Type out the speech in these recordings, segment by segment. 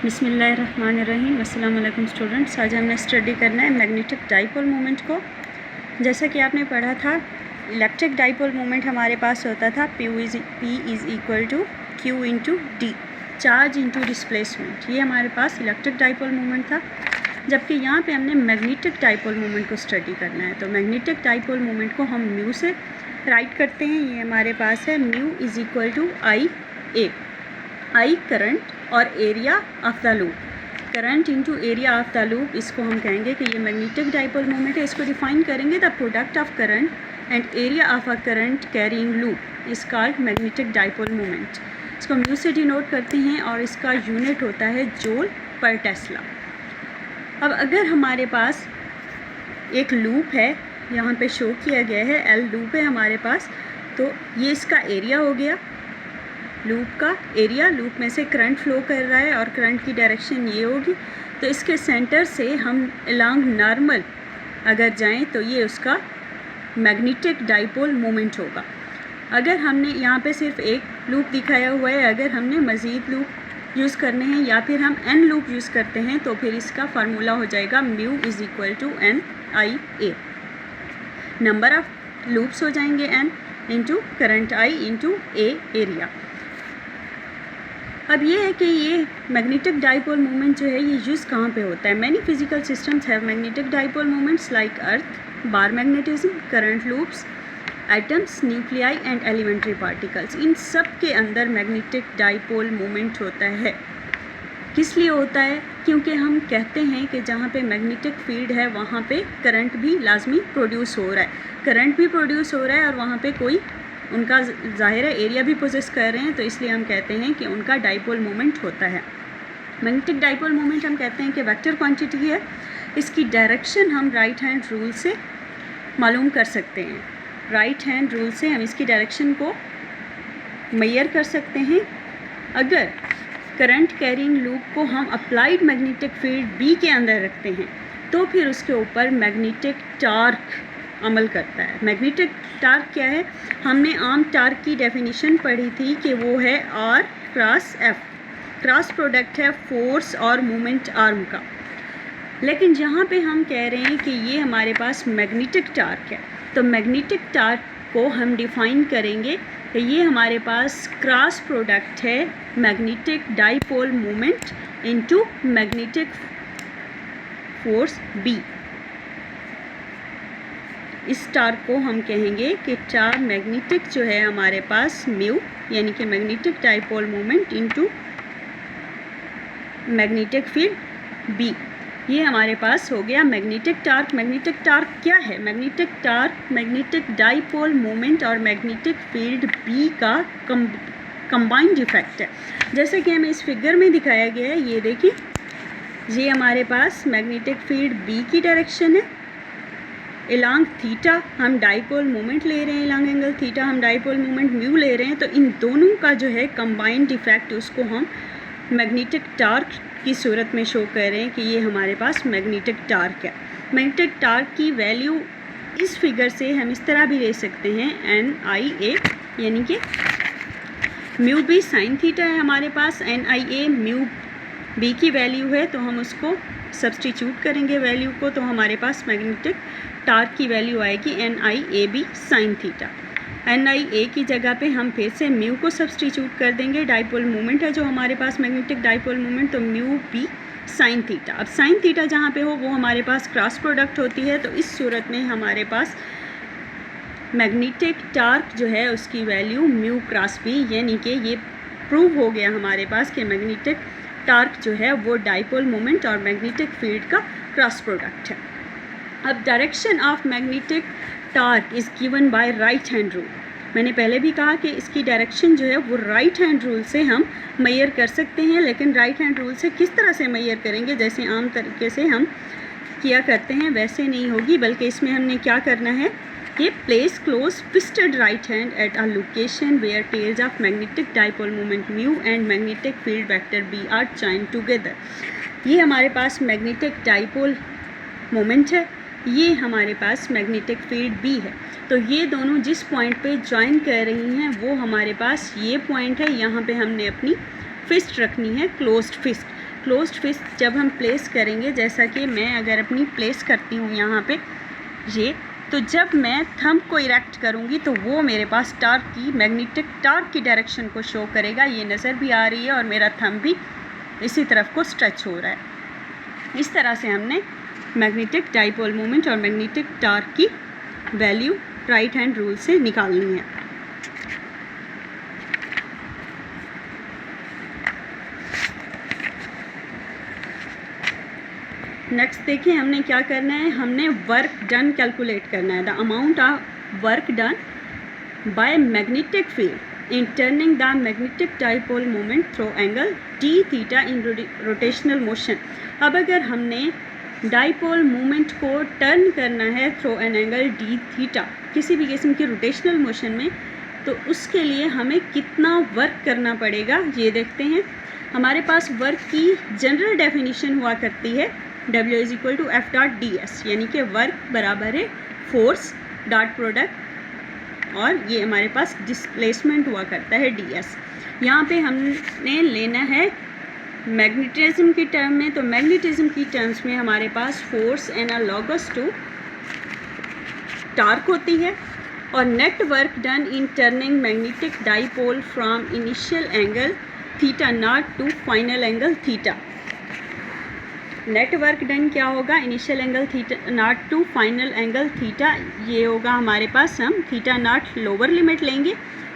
बिस्मिल्लाहिर्रहमानिर्रहीम। अस्सलाम वालेकुम स्टूडेंट्स। आज हमने स्टडी करना है मैग्नेटिक डाइपोल मोमेंट को। जैसा कि आपने पढ़ा था, इलेक्ट्रिक डाइपोल मोमेंट हमारे पास होता था P is equal to Q into D, charge into displacement. ये हमारे पास इलेक्ट्रिक डाइपोल मोमेंट था। जबकि यहाँ पे हमने मैग्नेटिक डाइपोल मोमेंट को स्टडी करना है। तो मैग्नेटिक डाइपोल मोमेंट को हम म्यू से राइट करते हैं। ये हमारे पास है mu is equal to I A, I current और area of the loop, current into area of the loop. इसको हम कहेंगे कि ये मैग्नेटिक डाइपोल मोमेंट है। इसको डिफाइन करेंगे, the product of current and area of a current carrying loop is called magnetic dipole moment. इसको म्यू से डिनोट करते हैं और इसका यूनिट होता है जूल पर टेस्ला। अब अगर हमारे पास एक लूप है, यहाँ पे शो किया गया है एल लूप है हमारे पास, तो ये इसका एरिया हो गया, लूप का एरिया। लूप में से करंट फ्लो कर रहा है और करंट की डायरेक्शन ये होगी। तो इसके सेंटर से हम अलोंग नॉर्मल अगर जाएं तो ये उसका मैग्नेटिक डाइपोल मोमेंट होगा। अगर हमने यहाँ पे सिर्फ एक लूप दिखाया हुआ है, अगर हमने मज़ीद लूप यूज़ करने हैं या फिर हम एन लूप यूज़ करते हैं तो फिर इसका फार्मूला हो जाएगा mu is equal to N I A. Number of loops हो जाएंगे N into current I into A area. अब ये है कि ये मैग्नेटिक डाइपोल मोमेंट जो है ये यूज़ कहाँ पे होता है। Many physical systems have magnetic dipole moments like earth, bar magnetism, current loops, atoms, nuclei and elementary particles. इन सब के अंदर मैग्नेटिक डाइपोल मोमेंट होता है। किस लिए होता है? क्योंकि हम कहते हैं कि जहाँ पे मैग्नेटिक फील्ड है वहाँ पे करंट भी लाजमी प्रोड्यूस हो रहा है, करंट भी प्रोड्यूस हो रहा है और वहाँ पे कोई उनका ज़ाहिर है एरिया भी पोजेस कर रहे हैं, तो इसलिए हम कहते हैं कि उनका डाइपोल मोमेंट होता है। मैग्नेटिक डाइपोल मोमेंट हम कहते हैं कि वेक्टर क्वांटिटी है। इसकी डायरेक्शन हम राइट हैंड रूल से मालूम कर सकते हैं। राइट हैंड रूल से हम इसकी डायरेक्शन को मेजर कर सकते हैं। अगर करंट कैरिंग लूप को हम अप्लाइड मैग्नेटिक फील्ड बी के अंदर रखते हैं तो फिर उसके ऊपर मैग्नेटिक टार्क अमल करता है। मैग्नेटिक टार्क क्या है? हमने आम टार्क की डेफिनेशन पढ़ी थी कि वो है R cross F, cross product है फोर्स और मोमेंट आर्म का। लेकिन जहाँ पे हम कह रहे हैं कि ये हमारे पास मैग्नेटिक टार्क है, तो मैग्नेटिक टार्क को हम डिफाइन करेंगे कि ये हमारे पास क्रॉस प्रोडक्ट है magnetic dipole moment into magnetic force B. इस टार्क को हम कहेंगे कि टार्क मैग्नेटिक जो है हमारे पास म्यू, यानी कि magnetic dipole moment into magnetic field B. ये हमारे पास हो गया मैग्नेटिक टार्क। मैग्नेटिक टार्क क्या है? Magnetic torque magnetic dipole moment और मैग्नेटिक फील्ड बी का कंबाइंड इफेक्ट है। जैसे कि हमें इस फिगर में दिखाया गया है, ये देखिए, ये हमारे पास मैग्नेटिक फील्ड बी की डायरेक्शन है। एलॉन्ग थीटा हम डाइपोल मोमेंट ले रहे हैं, एलॉन्ग एंगल थीटा हम डाइपोल मोमेंट म्यू ले रहे हैं। तो इन दोनों का जो है कंबाइंड इफेक्ट, उसको हम मैग्नेटिक टार्क की सूरत में शो कर रहे हैं कि ये हमारे पास मैग्नेटिक टार्क है। मैग्नेटिक टार्क की वैल्यू इस फिगर से हम इस तरह भी ले सकते हैं, एन आई ए, यानी कि म्यू बी साइन थीटा है हमारे पास, N I A mu B की वैल्यू है, तो हम उसको सब्सटीट्यूट करेंगे वैल्यू को, तो हमारे पास मैग्नेटिक टार्क की वैल्यू आएगी N I A B sine theta. N I A की जगह पे हम फिर से म्यू को सब्सटीट्यूट कर देंगे, डाइपोल मोमेंट है जो हमारे पास मैग्नेटिक डाइपोल मोमेंट, तो म्यू बी साइन थीटा। अब साइन थीटा जहाँ पे हो वो हमारे पास क्रॉस प्रोडक्ट होती है, तो इस सूरत में हमारे पास मैग्नेटिक टार्क जो है उसकी वैल्यू म्यू क्रॉस बी, यानी कि ये प्रूव हो गया हमारे पास कि मैग्नेटिक टार्क जो है वो डाइपोल मोमेंट और मैग्नेटिक फील्ड का क्रॉस प्रोडक्ट है। अब direction of magnetic torque is given by right hand rule. मैंने पहले भी कहा कि इसकी डायरेक्शन जो है वो राइट हैंड रूल से हम मेजर कर सकते हैं, लेकिन राइट हैंड रूल से किस तरह से मेजर करेंगे? जैसे आम तरीके से हम किया करते हैं वैसे नहीं होगी, बल्कि इसमें हमने क्या करना है कि place close twisted right hand at a location where tails of magnetic dipole moment mu and magnetic field vector B are joined together. ये हमारे पास मैग्नेटिक डाइपोल मोमेंट है, ये हमारे पास मैग्नेटिक फील्ड बी है। तो ये दोनों जिस पॉइंट पे ज्वाइन कर रही हैं वो हमारे पास ये पॉइंट है। यहाँ पे हमने अपनी फिस्ट रखनी है, क्लोज्ड फिस्ट। क्लोज्ड फिस्ट जब हम प्लेस करेंगे, जैसा कि मैं अगर अपनी प्लेस करती हूँ यहाँ पे ये, तो जब मैं थंब को इरेक्ट करूँगी तो वो मेरे पास टार्क की, मैग्नेटिक टार्क की डायरेक्शन को शो करेगा। ये नज़र भी आ रही है और मेरा थंब भी इसी तरफ को स्ट्रेच हो रहा है। इस तरह से हमने मैग्नेटिक डाइपोल मोमेंट और मैग्नेटिक टार्क की वैल्यू राइट हैंड रूल से निकालनी है। नेक्स्ट देखिए हमने क्या करना है, हमने वर्क डन कैलकुलेट करना है। The amount of work done by magnetic field in turning the magnetic dipole moment through angle D theta in rotational motion. अब अगर हमने डाइपोल मोमेंट को टर्न करना है through an angle D theta किसी भी किस्म की रोटेशनल मोशन में, तो उसके लिए हमें कितना वर्क करना पड़ेगा ये देखते हैं। हमारे पास वर्क की जनरल डेफिनेशन हुआ करती है W is equal to F dot D S, यानी कि वर्क बराबर है फोर्स डॉट प्रोडक्ट और ये हमारे पास डिस्प्लेसमेंट हुआ करता है डी एस। यहाँ पे हमने लेना है मैग्नेटिज्म की टर्म में, तो मैग्नेटिज्म की टर्म्स में हमारे पास फोर्स एनालॉगस टू टार्क होती है और net work done in turning magnetic dipole from initial angle theta not to final angle theta. Net work done क्या होगा, initial angle theta not to final angle theta, ये होगा हमारे पास। हम theta naught lower limit लेंगे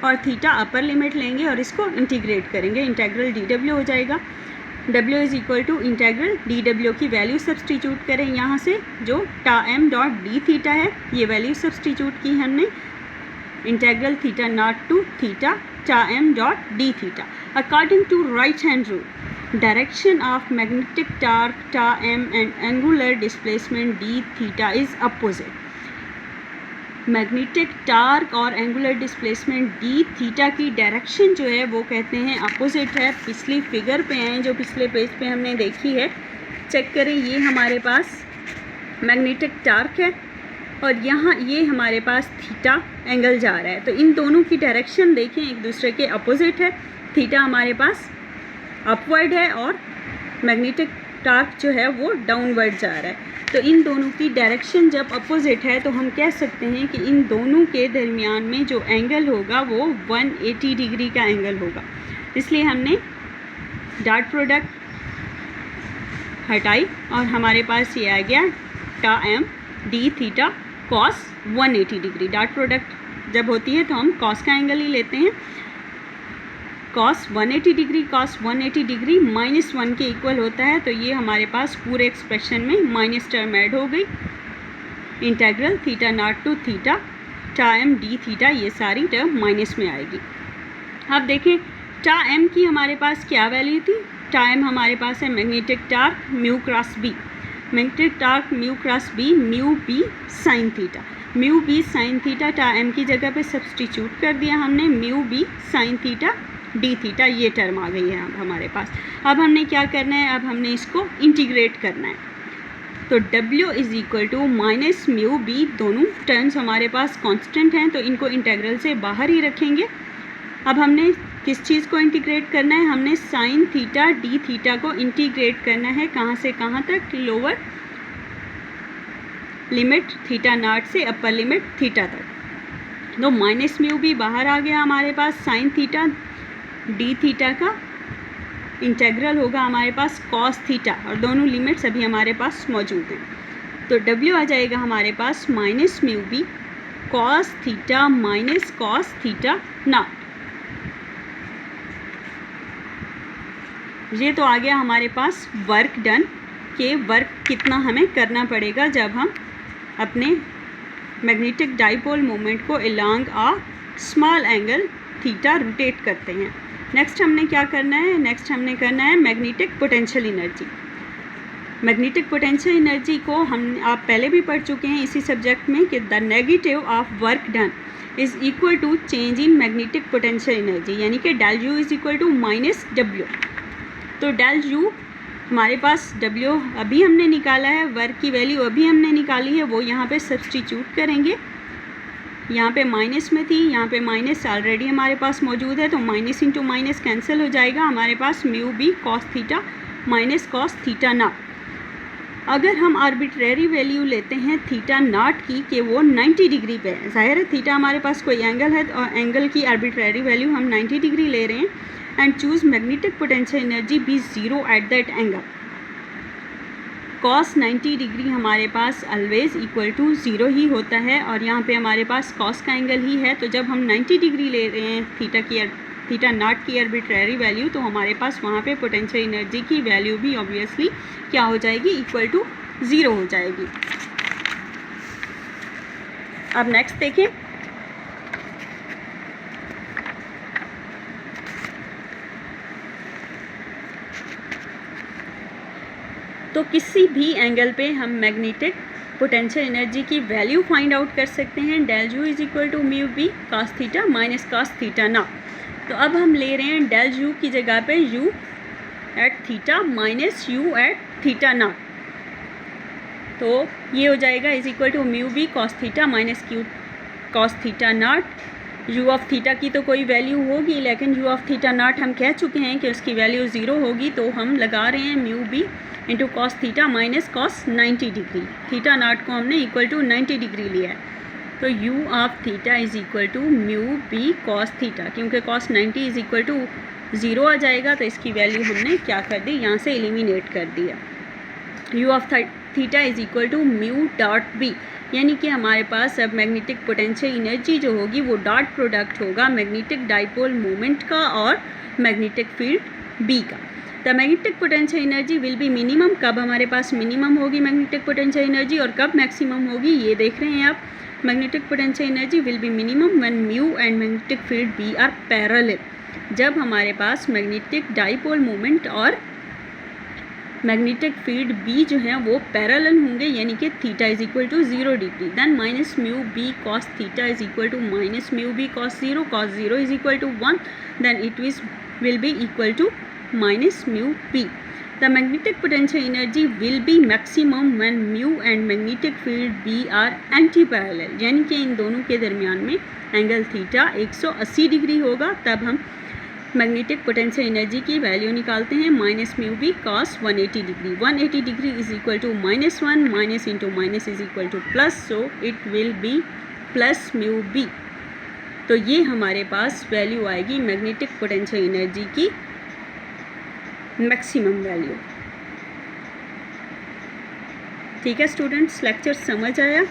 और theta upper limit लेंगे और इसको इंटीग्रेट करेंगे, इंटेग्रल डी डब्ल्यू हो जाएगा। W is equal to integral D W की वैल्यू सब्सटीट्यूट करें यहाँ से, जो टा एम डॉट डी थीटा है, ये वैल्यू सब्सटीट्यूट की हमने, integral theta not to theta टा M dot D theta. According to right hand rule, direction of magnetic torque ta m and angular displacement d theta is opposite। Magnetic torque और angular displacement D theta की direction जो है वो कहते हैं opposite है। पिछली फिगर पे आए जो पिछले पेज पे हमने देखी है, चेक करें, ये हमारे पास मैग्नेटिक टार्क है और यहाँ ये हमारे पास थीटा एंगल जा रहा है, तो इन दोनों की डायरेक्शन देखें एक दूसरे के अपोजिट है। थीटा हमारे पास अपवर्ड है और मैग्नेटिक टार्क जो है वो डाउनवर्ड जा रहा है, तो इन दोनों की डायरेक्शन जब अपोजिट है तो हम कह सकते हैं कि इन दोनों के दरमियान में जो एंगल होगा वो 180 डिग्री का एंगल होगा। इसलिए हमने डॉट प्रोडक्ट हटाई और हमारे पास ये आ गया tau M D theta cos 180 degree. Dot product जब होती है तो हम कॉस का एंगल ही लेते हैं। कॉस 180 डिग्री कॉस 180 डिग्री -1 के इक्वल होता है, तो ये हमारे पास पूरे एक्सप्रेशन में माइनस टर्म ऐड हो गई। Integral theta not to theta टा एम डी थीटा, ये सारी टर्म माइनस में आएगी। अब देखें टा एम की हमारे पास क्या वैल्यू थी। टा एम हमारे पास है magnetic torque mu cross B, magnetic torque mu cross B mu B sine theta. Mu B sine theta टा एम की जगह पे सब्सटीट्यूट कर दिया हमने, mu B sine theta D theta, ये टर्म आ गई है अब हमारे पास। अब हमने क्या करना है, अब हमने इसको इंटीग्रेट करना है, तो W is equal to minus mu B, दोनों टर्म्स हमारे पास कांस्टेंट हैं तो इनको इंटीग्रल से बाहर ही रखेंगे। अब हमने किस चीज़ को इंटीग्रेट करना है, हमने साइन थीटा डी थीटा को इंटीग्रेट करना है, कहाँ से कहाँ तक, लोअर लिमिट थीटा नॉट से अपर लिमिट थीटा तक। तो माइनस म्यू बी बाहर आ गया हमारे पास, साइन थीटा डी थीटा का इंटेग्रल होगा हमारे पास कॉस थीटा, और दोनों लिमिट्स अभी हमारे पास मौजूद हैं। तो W आ जाएगा हमारे पास minus mu B cos theta minus cos theta naught. ये तो आ गया हमारे पास वर्क डन के वर्क कितना हमें करना पड़ेगा जब हम अपने मैग्नेटिक डाइपोल मोमेंट को along a small angle theta rotate करते हैं। नेक्स्ट हमने क्या करना है, नेक्स्ट हमने करना है magnetic potential energy. Magnetic potential energy को हम आप पहले भी पढ़ चुके हैं इसी सब्जेक्ट में कि the negative of work done is equal to change in magnetic potential energy, यानी कि del U is equal to minus W. तो डेल यू हमारे पास W अभी हमने निकाला है, वर्क की वैल्यू अभी हमने निकाली है, वो यहाँ पे सब्सटीट्यूट करेंगे। यहाँ पे माइनस में थी, यहाँ पे माइनस ऑलरेडी हमारे पास मौजूद है, तो माइनस इंटू माइनस कैंसिल हो जाएगा, हमारे पास mu B cos theta minus cos theta naught. अगर हम आर्बिट्रेरी वैल्यू लेते हैं थीटा नॉट की कि वो 90 डिग्री पे है, ज़ाहिर है थीटा हमारे पास कोई एंगल है और एंगल की आर्बिट्रेरी वैल्यू हम 90 डिग्री ले रहे हैं, and choose magnetic potential energy be zero at that angle. Cos 90 degree हमारे पास ऑलवेज इक्वल टू ज़ीरो ही होता है, और यहाँ पे हमारे पास कॉस का एंगल ही है, तो जब हम 90 डिग्री ले रहे हैं थीटा नॉट की आर्बिट्रेरी वैल्यू, तो हमारे पास वहाँ पे पोटेंशियल एनर्जी की वैल्यू भी ऑब्वियसली क्या हो जाएगी, इक्वल टू ज़ीरो हो जाएगी। अब नेक्स्ट देखें, तो किसी भी एंगल पे हम मैग्नेटिक पोटेंशियल एनर्जी की वैल्यू फाइंड आउट कर सकते हैं। Del U is equal to mu B cos theta minus cos theta not. तो अब हम ले रहे हैं डेल यू की जगह पे U at theta minus U at theta not, तो ये हो जाएगा is equal to mu B cos theta minus Q cos theta not. U of theta की तो कोई वैल्यू होगी, लेकिन यू ऑफ थीटा नॉट हम कह चुके हैं कि उसकी वैल्यू ज़ीरो होगी, तो हम लगा रहे हैं mu B into cos theta minus cos 90 degree. Theta naught को हमने इक्वल टू 90 डिग्री लिया है, तो U of theta is equal to mu B cos theta, क्योंकि cos 90 is equal to zero आ जाएगा, तो इसकी वैल्यू हमने क्या कर दी, यहाँ से एलिमिनेट कर दिया। U of theta is equal to mu dot B, यानी कि हमारे पास अब मैग्नेटिक पोटेंशियल एनर्जी जो होगी वो डॉट प्रोडक्ट होगा मैग्नेटिक डाइपोल मोमेंट का और मैग्नेटिक फील्ड बी का। The magnetic potential energy will be minimum, कब हमारे पास मिनिमम होगी मैग्नेटिक पोटेंशियल एनर्जी और कब मैक्सिमम होगी, ये देख रहे हैं आप। Magnetic potential energy will be minimum when mu and magnetic field B are parallel, जब हमारे पास मैग्नेटिक डाइपोल मोमेंट और मैग्नेटिक फील्ड बी जो है वो पैरेलल होंगे, यानी कि theta is equal to 0 degree. Then minus mu B cos theta is equal to minus mu B cos 0 is equal to 1, then it will be equal to minus mu b. The magnetic potential energy will be maximum when mu and magnetic field b are anti-parallel, यानी कि इन दोनों के दरमियान में angle theta 180 degree होगा, तब हम magnetic potential energy की वैल्यू निकालते हैं minus mu B cos 180 degree. 180 degree is equal to -1, minus into minus is equal to plus, so it will be plus mu B. तो ये हमारे पास वैल्यू आएगी मैग्नेटिक पोटेंशियल एनर्जी की मैक्सिमम वैल्यू। ठीक है स्टूडेंट्स, लेक्चर समझ आया?